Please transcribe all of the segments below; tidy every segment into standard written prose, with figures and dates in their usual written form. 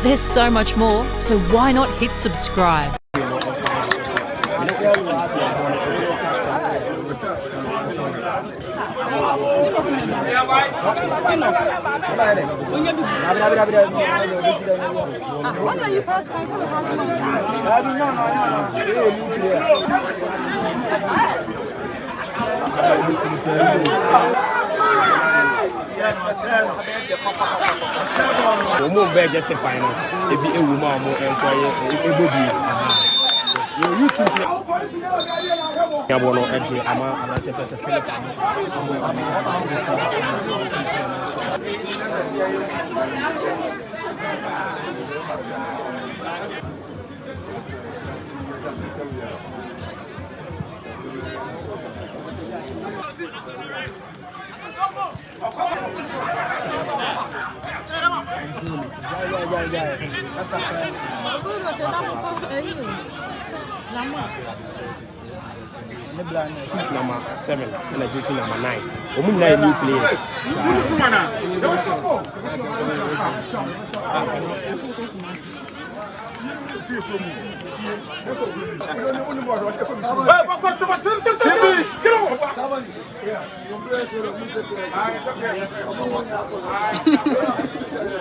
There's so much more, so why not hit subscribe? Woman be justifying it. It be a woman more and so it will be. You think I want to edge ama Alassane Philip. Number 7 and just number 9. We 9 new players.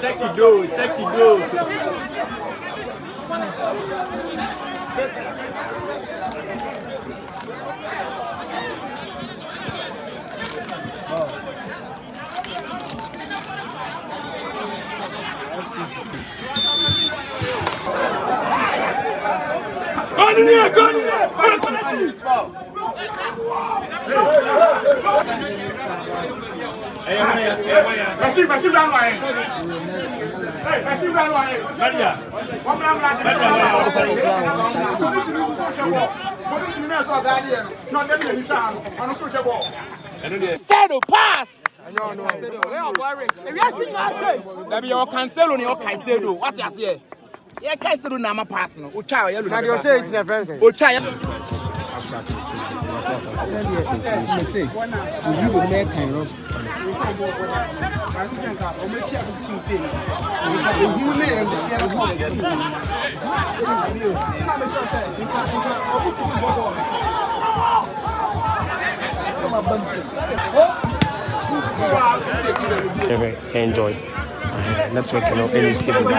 Check it out, check it out. Merci down line. Hey, merci down line. Nadia. One man like Settle pass. No. If you see my say, your cancel on your cancel. What you say? Yeah, cancel na ma pass no. O child yellow. Na you say it's a friend. O child. You go make time no. Enjoy. Network, any stable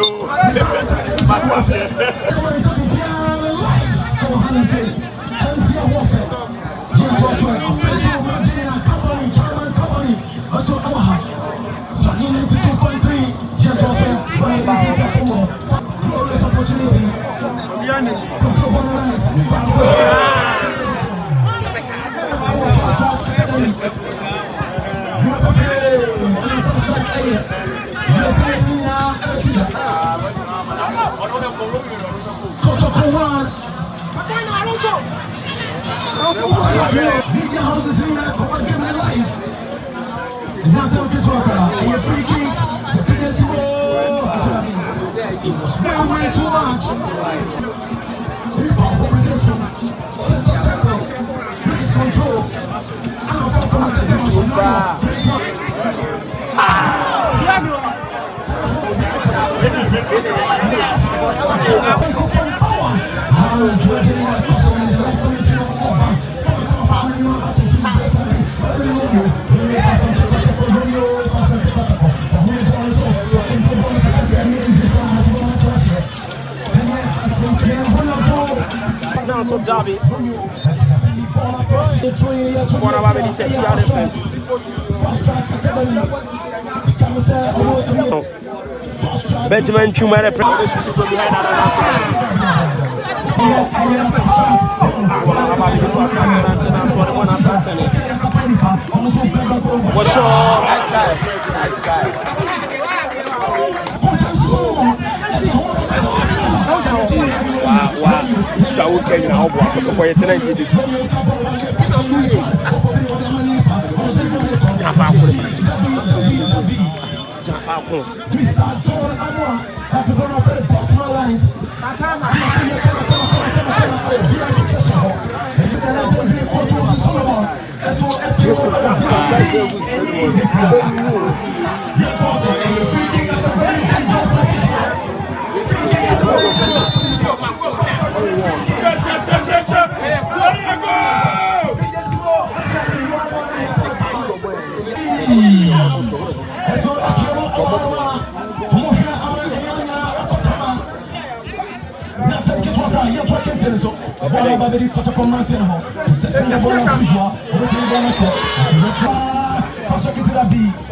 You houses in there, come on, give me life. And that's how it's working out. And you're freaky, the biggest war. That's what I mean. It was way too much. Control. I don't fall for much attention. So Derby. One of our Benjamin Chumare preparation from behind what's your nice guy? Wow, this show came now, but for 1982.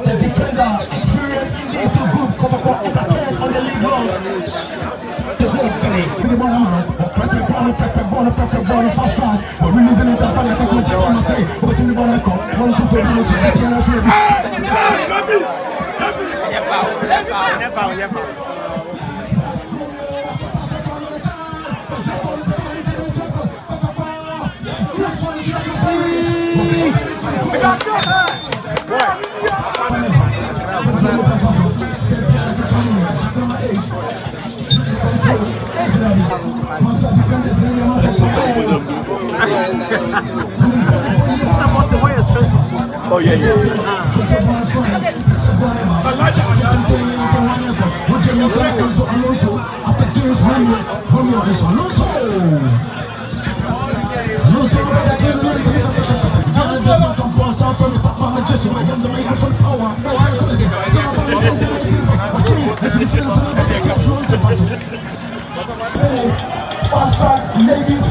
The defender experience in this group, Kotoko on the league run. Oh yeah. Fast track, ladies,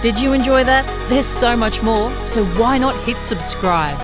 Did you enjoy that? There's so much more, so why not hit subscribe?